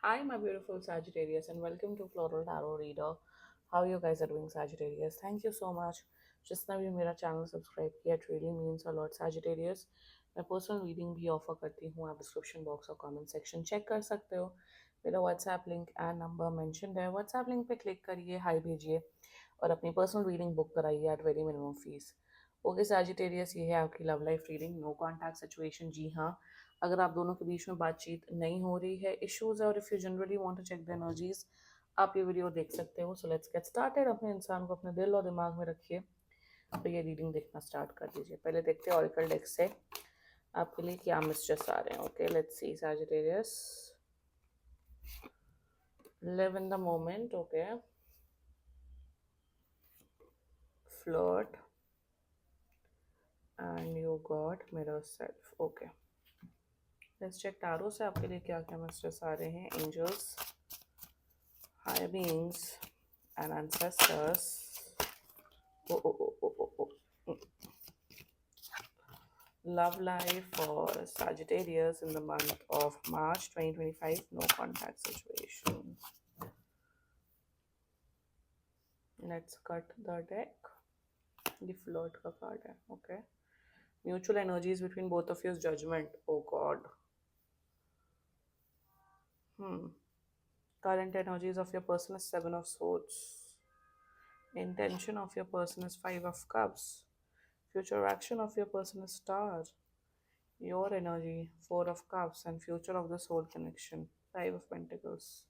Hi, my beautiful Sagittarius, and welcome to Floral Tarot Reader. How you guys are doing, Sagittarius? Thank you so much. जितना भी मेरा channel subscribe किया, it really means a lot, Sagittarius. मैं personal reading भी offer करती हूँ, आप description box और कमेंट सेक्शन चेक कर सकते हो. मेरा WhatsApp link and number mentioned है. व्हाट्सएप लिंक पे क्लिक करिए, हाई भेजिए और अपनी पर्सनल रीडिंग बुक कराइए at very minimum fees. Okay Sagittarius, ये है आपकी love life reading. No contact situation. जी हाँ, अगर आप दोनों के बीच में बातचीत नहीं हो रही है, इश्यूज है, और if you generally want to check the energies, आप ये वीडियो देख सकते हो. So let's get started. अपने इंसान को अपने दिल और दिमाग में रखिए, तो ये रीडिंग देखना स्टार्ट कर दीजिए. पहले देखते हैं ऑरिकल डेक से आपके लिए क्या मैसेजेस आ रहे हैं. Okay, let's see Sagittarius. Live in the moment. Okay, flirt and you got mirror self. Okay, let's check tarot से आपके लिए क्या क्या मैसेजेस आ रहे हैं. Angels, higher beings, and ancestors. Oh, oh, oh, oh, oh, oh. Love life for Sagittarius in the month of March 2025. No contact situation. Let's cut the deck. The flirt का card है. Okay. Mutual energies between both of you is judgment. Oh God. Current energies of your person is Seven of Swords. Intention of your person is Five of Cups. Future action of your person is Star. Your energy, Four of Cups, and future of the soul connection, Five of Pentacles.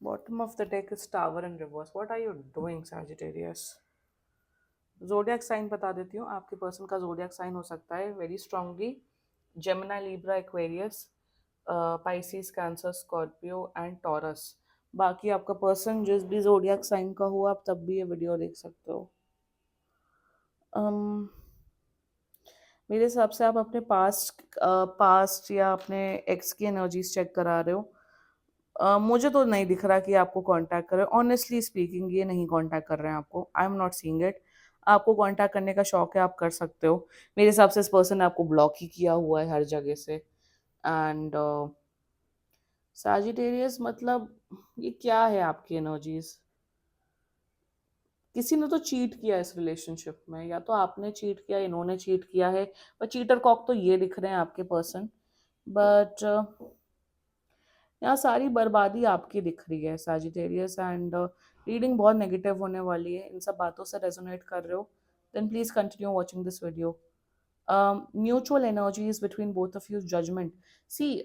Bottom of the deck is Tower in reverse. What are you doing, Sagittarius? Zodiac sign बता देती हूँ. आपके person का zodiac sign हो सकता है very strongly Gemini, Libra, Aquarius, Pisces, cancer, Scorpio and taurus. बाकी आपका पर्सन जिस भी जोडियक साइन का हो, आप तब भी ये वीडियो देख सकते हो. मेरे हिसाब से आप अपने पास्ट या अपने एक्स की एनर्जीज चेक करा रहे हो. मुझे तो नहीं दिख रहा कि आपको कांटेक्ट करे. ऑनेस्टली स्पीकिंग, ये नहीं कांटेक्ट कर रहे हैं आपको. आई एम नॉट सीइंग इट. आपको कांटेक्ट करने का शौक है, आप कर सकते हो. मेरे हिसाब से इस पर्सन ने आपको ब्लॉक ही किया हुआ है हर जगह से. एंड सैजिटेरियस, मतलब ये क्या है आपकी एनर्जीज? किसी ने तो चीट किया इस रिलेशनशिप में, या तो आपने चीट किया, इन्होंने चीट किया है. पर चीटर कॉक तो ये दिख रहे हैं आपके पर्सन. बट यहाँ सारी बर्बादी आपकी दिख रही है सैजिटेरियस. एंड रीडिंग बहुत नेगेटिव होने वाली है. इन सब बातों से रेजोनेट कर रहे हो, then please continue watching this video. Mutual energies between both of you, judgement. See,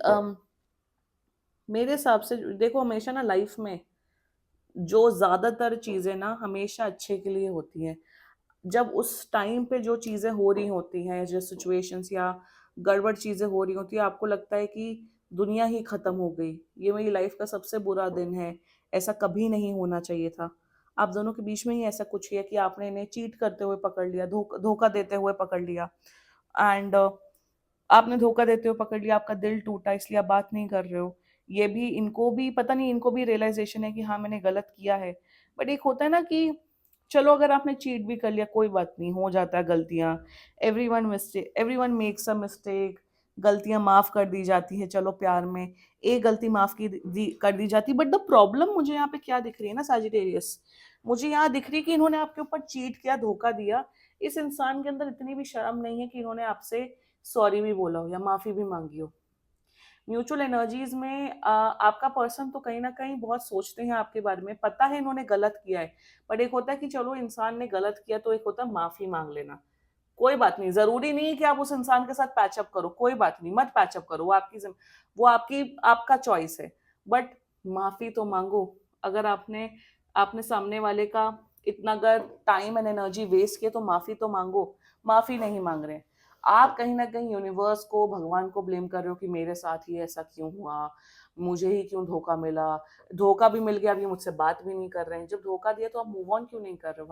मेरे हिसाब से देखो, हमेशा ना लाइफ में जो ज्यादातर चीजें ना हमेशा अच्छे के लिए होती हैं. जब उस टाइम पे जो चीज़ें हो रही होती हैं, जो सिचुएशंस या गड़बड़ चीज़ें हो रही होती है, आपको लगता है कि दुनिया ही ख़त्म हो गई, ये मेरी लाइफ का सबसे बुरा दिन है, ऐसा कभी नहीं होना चाहिए था. आप दोनों के बीच में ही ऐसा कुछ है कि आपने इन्हें चीट करते हुए पकड़ लिया, धोखा देते हुए पकड़ लिया. एंड आपने धोखा देते हुए पकड़ लिया, आपका दिल टूटा, इसलिए आप बात नहीं कर रहे हो. ये भी, इनको भी पता नहीं, इनको भी रियलाइजेशन है कि हाँ, मैंने गलत किया है. बट एक होता है ना कि चलो, अगर आपने चीट भी कर लिया, कोई बात नहीं, हो जाता है गलतियां. Everyone makes a mistake. गलतियां माफ कर दी जाती है, चलो प्यार में एक गलती माफ कर दी जाती. बट द प्रॉब्लम मुझे यहाँ पे क्या दिख रही है ना सैजिटेरियस, मुझे यहाँ दिख रही है कि इन्होंने आपके ऊपर चीट किया, धोखा दिया. इस इंसान के अंदर इतनी भी शर्म नहीं है कि इन्होंने आपसे सॉरी भी बोला हो या माफी भी मांगी हो. म्यूचुअल एनर्जीज में आपका पर्सन तो कहीं ना कहीं बहुत सोचते हैं आपके बारे में, पता है इन्होंने गलत किया है. बट एक होता है कि चलो इंसान ने गलत किया, तो एक होता है माफी मांग लेना. कोई बात नहीं, जरूरी नहीं है कि आप उस इंसान के साथ पैचअप करो, कोई बात नहीं, मत पैचअप करो, वो आपकी आपका चॉइस है. बट माफी तो मांगो. अगर आपने आपने सामने वाले का इतना अगर टाइम एंड एनर्जी वेस्ट किया, तो माफी तो मांगो. माफी नहीं मांग रहे. आप कहीं ना कहीं यूनिवर्स को, भगवान को ब्लेम कर रहे हो कि मेरे साथ ही ऐसा क्यों हुआ, मुझे ही क्यों धोखा मिला. धोखा भी मिल गया, अभी मुझसे बात भी नहीं कर रहे हैं. जब धोखा दिया तो आप मूव ऑन क्यों नहीं कर रहे हो?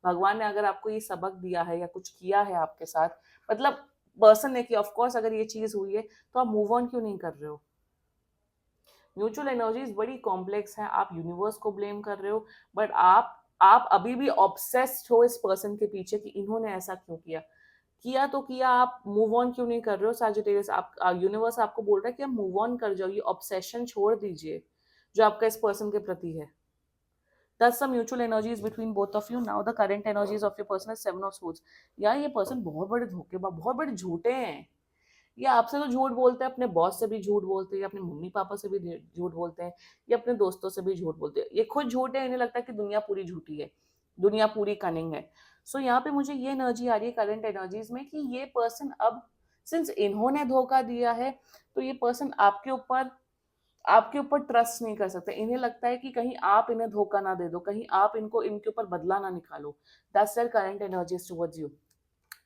भगवान ने अगर आपको ये सबक दिया है या कुछ किया है आपके साथ, मतलब पर्सन ने कि ऑफ कोर्स अगर ये चीज हुई है, तो आप मूव ऑन क्यों नहीं कर रहे हो? म्यूचुअल एनर्जीज बड़ी कॉम्प्लेक्स है. आप यूनिवर्स को ब्लेम कर रहे हो, बट आप अभी भी ऑब्सेस्ड हो इस पर्सन के पीछे कि इन्होंने ऐसा क्यों किया. किया तो किया, आप मूव ऑन क्यों नहीं कर रहे हो सैजिटेरियस? आप यूनिवर्स आपको बोल रहा है कि आप मूव ऑन कर जाओ, ये ऑब्सेशन छोड़ दीजिए जो आपका इस पर्सन के प्रति है. Thus, some mutual energies between both of you. Now, the current energies of your person is Seven of Swords. यार ये पर्सन बहुत बड़े धोखेबाज, बहुत बड़े झूठे हैं. ये आपसे तो झूठ बोलते हैं, अपने बॉस से भी झूठ बोलते हैं, अपने मम्मी पापा से भी झूठ बोलते हैं, ये अपने दोस्तों से भी झूठ बोलते हैं. ये खुद झूठे हैं, इन्हें लगता है कि दुनिया पूरी झूठी है, दुनिया पूरी कनिंग है. सो यहाँ पे मुझे ये एनर्जी आ रही है करंट एनर्जीज में कि ये पर्सन अब, सिंस इन्होंने धोखा दिया है, तो ये पर्सन आपके ऊपर ट्रस्ट नहीं कर सकते. इन्हें लगता है कि कहीं आप इन्हें धोखा ना दे दो, कहीं आप इनको इनके ऊपर बदला ना निकालो. That's their current energies towards you.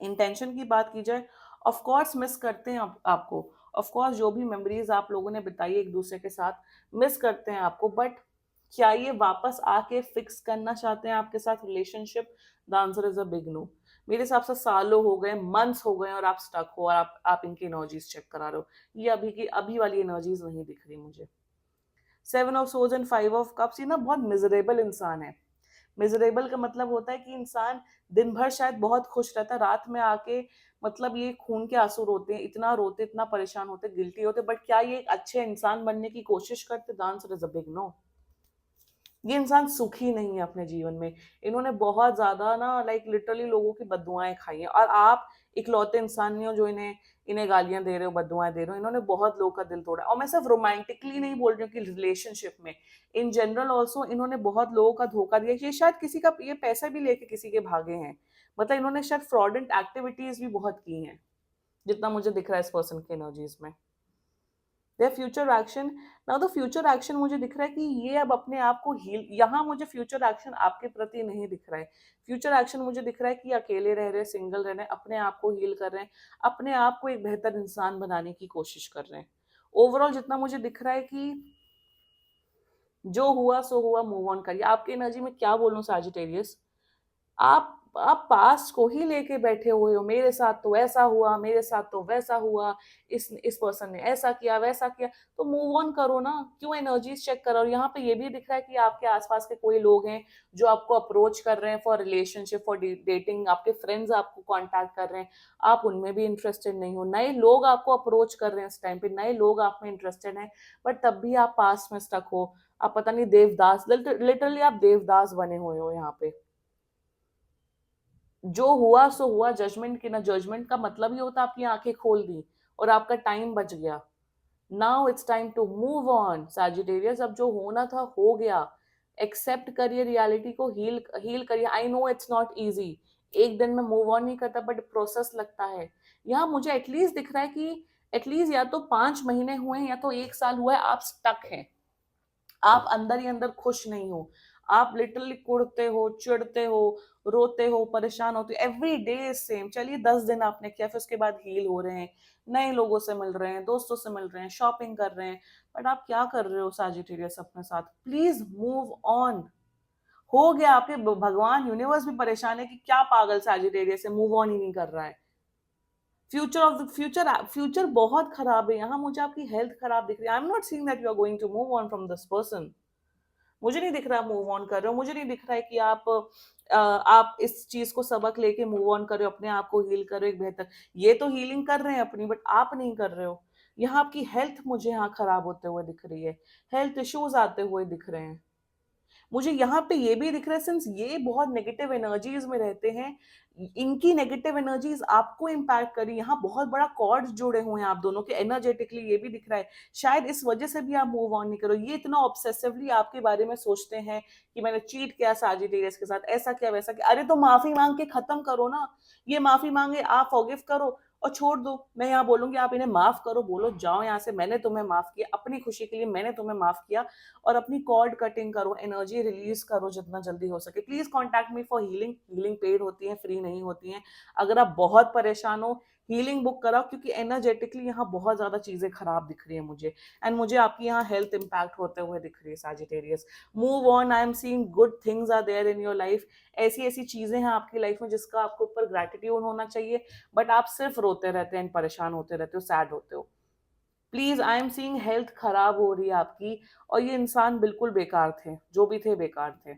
Intention की बात की जाए, ऑफ कोर्स मिस करते हैं आपको. ऑफ कोर्स जो भी मेमोरीज आप लोगों ने बिताई एक दूसरे के साथ, मिस करते हैं आपको. बट क्या ये वापस आके फिक्स करना चाहते हैं आपके साथ relationship? The answer is a big no. मेरे हिसाब से सालों हो गए, मंथ्स हो गए और आप स्टक हो, और आप इनकी एनर्जीज चेक करा रहे हो. ये अभी वाली एनर्जीज नहीं दिख रही मुझे. Seven of swords and five of cups, ये ना बहुत मिजरेबल इंसान है. मिजरेबल का मतलब होता है कि इंसान दिन भर शायद बहुत खुश रहता है, रात में आके मतलब ये खून के आंसू रोते हैं, इतना रोते, इतना परेशान होते, गिल्टी होते. बट क्या ये एक अच्छे इंसान बनने की कोशिश करते? The answer is a big no. ये इंसान सुखी नहीं है अपने जीवन में. इन्होंने बहुत ज्यादा ना, लाइक लिटरली लोगों की बददुआएं खाई हैं, और आप इकलौते इंसान नहीं हो जो इन्हें इन्हें गालियां दे रहे हो, बददुआएं दे रहे हो. इन्होंने बहुत लोगों का दिल तोड़ा. और मैं सिर्फ रोमांटिकली नहीं बोल रही हूँ कि रिलेशनशिप में, इन जनरल ऑल्सो इन्होंने बहुत लोगों का धोखा दिया. ये शायद किसी का ये पैसा भी लेके किसी के भागे हैं. मतलब इन्होंने शायद फ्रॉडेंट एक्टिविटीज भी बहुत की हैं, जितना मुझे दिख रहा है इस पर्सन की एनर्जीज में. Their future action, now the future action मुझे दिख रहा है कि ये अब अपने आप को हील, यहाँ मुझे फ्यूचर एक्शन आपके प्रति नहीं दिख रहा है. फ्यूचर एक्शन मुझे दिख रहा है कि अकेले रह रहे हैं, सिंगल रह रहे हैं, अपने आप को हील कर रहे हैं, अपने आप को एक बेहतर इंसान बनाने की कोशिश कर रहे हैं. ओवरऑल जितना मुझे दिख रहा है कि जो हुआ सो हुआ, मूव ऑन करिए. आपकी एनर्जी में क्या बोलूं सैजिटेरियस, आप पास्ट को ही लेके बैठे हुए हो. मेरे साथ तो ऐसा हुआ, मेरे साथ तो वैसा हुआ, इस पर्सन ने ऐसा किया, वैसा किया. तो मूव ऑन करो ना, क्यों एनर्जीज चेक करो. और यहाँ पे ये भी दिख रहा है कि आपके आसपास के कोई लोग हैं जो आपको अप्रोच कर रहे हैं फॉर रिलेशनशिप, फॉर डेटिंग. आपके फ्रेंड्स आपको कांटेक्ट कर रहे हैं, आप उनमें भी इंटरेस्टेड नहीं हो. नए लोग आपको अप्रोच कर रहे हैं इस टाइम पे, नए लोग आप में इंटरेस्टेड हैं, बट तब भी आप पास्ट में स्टक हो. आप पता नहीं देवदास, लिटरली आप देवदास बने हुए हो यहाँ पे. जो हुआ सो हुआ, जजमेंट की ना, जजमेंट का मतलब ही होता है आपकी आंखें खोल दी और आपका टाइम बच गया. Now it's time to move on Sagittarius. अब जो होना था हो गया. एक्सेप्ट करिए रियलिटी को, हील हील करिए. I know it's not easy, एक दिन में मूव ऑन नहीं करता, बट प्रोसेस लगता है. यहाँ मुझे एटलीस्ट दिख रहा है कि एटलीस्ट या तो 5 महीने हुए हैं या तो 1 साल हुआ है, आप स्टक हैं. आप अंदर ही अंदर खुश नहीं हो. आप लिटरली कुड़ते हो, चिढ़ते हो, रोते हो, परेशान होते हो. Every day same. चलिए 10 दिन आपने किया, फिर उसके बाद हील हो रहे हैं, नए लोगों से मिल रहे हैं, दोस्तों से मिल रहे हैं, शॉपिंग कर रहे हैं. बट आप क्या कर रहे हो सैजिटेरियस अपने साथ? Please move on. हो गया. आपके भगवान यूनिवर्स भी परेशान है कि क्या पागल सैजिटेरियस है, मूव ऑन ही नहीं कर रहा है. Future of the future, future बहुत खराब है. यहाँ मुझे आपकी हेल्थ खराब दिख रही है. I am not seeing that you are going to move on from this person. मुझे नहीं दिख रहा मूव ऑन कर रहे हो. मुझे नहीं दिख रहा है कि आप इस चीज को सबक लेके मूव ऑन कर रहे हो, अपने आप को हील करो एक बेहतर. ये तो हीलिंग कर रहे हैं अपनी, बट आप नहीं कर रहे हो. यहाँ आपकी हेल्थ मुझे यहाँ खराब होते हुए दिख रही है, हेल्थ इश्यूज आते हुए दिख रहे हैं. मुझे यहाँ पे ये भी दिख रहा है, सिंस ये बहुत नेगेटिव एनर्जीज में रहते हैं, इनकी नेगेटिव एनर्जीज आपको इम्पैक्ट करी. यहाँ बहुत बड़ा कॉर्ड्स जुड़े हुए हैं आप दोनों के एनर्जेटिकली, ये भी दिख रहा है. शायद इस वजह से भी आप मूव ऑन नहीं करो. ये इतना ऑब्सेसिवली आपके बारे में सोचते हैं कि मैंने चीट किया सैजिटेरियस के साथ, ऐसा किया वैसा किया. अरे तो माफी मांग के खत्म करो ना. ये माफी मांगे, आप फॉरगिव करो और छोड़ दो. मैं यहाँ बोलूंगी आप इन्हें माफ करो, बोलो जाओ यहाँ से, मैंने तुम्हें माफ किया, अपनी खुशी के लिए मैंने तुम्हें माफ किया. और अपनी कॉर्ड कटिंग करो, एनर्जी रिलीज करो जितना जल्दी हो सके. Please contact me for healing. Healing paid होती है, फ्री नहीं होती है. अगर आप बहुत परेशान हो, हीलिंग बुक कराओ, क्योंकि एनर्जेटिकली यहाँ बहुत ज्यादा चीजें खराब दिख रही है मुझे. एंड मुझे आपकी यहाँ हेल्थ इंपैक्ट होते हुए दिख रही है Sagittarius. Move on. I am seeing good things are there in your life. ऐसी ऐसी चीजें हैं आपकी लाइफ में जिसका आपके ऊपर ग्रेटिट्यूड होना चाहिए. बट आप सिर्फ रोते रहते हैं, परेशान होते रहते हो, सैड होते हो. Please, I am seeing health खराब हो रही है आपकी. और ये इंसान बिल्कुल बेकार थे, जो भी थे बेकार थे.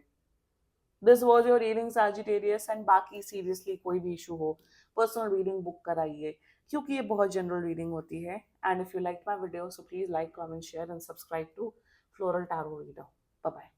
This was your reading Sagittarius. And बाकी सीरियसली कोई भी इशू हो, पर्सनल रीडिंग बुक कराइए, क्योंकि ये बहुत जनरल रीडिंग होती है। And if you like my video, so please like, comment, share and subscribe to floral tarot reader. Bye bye.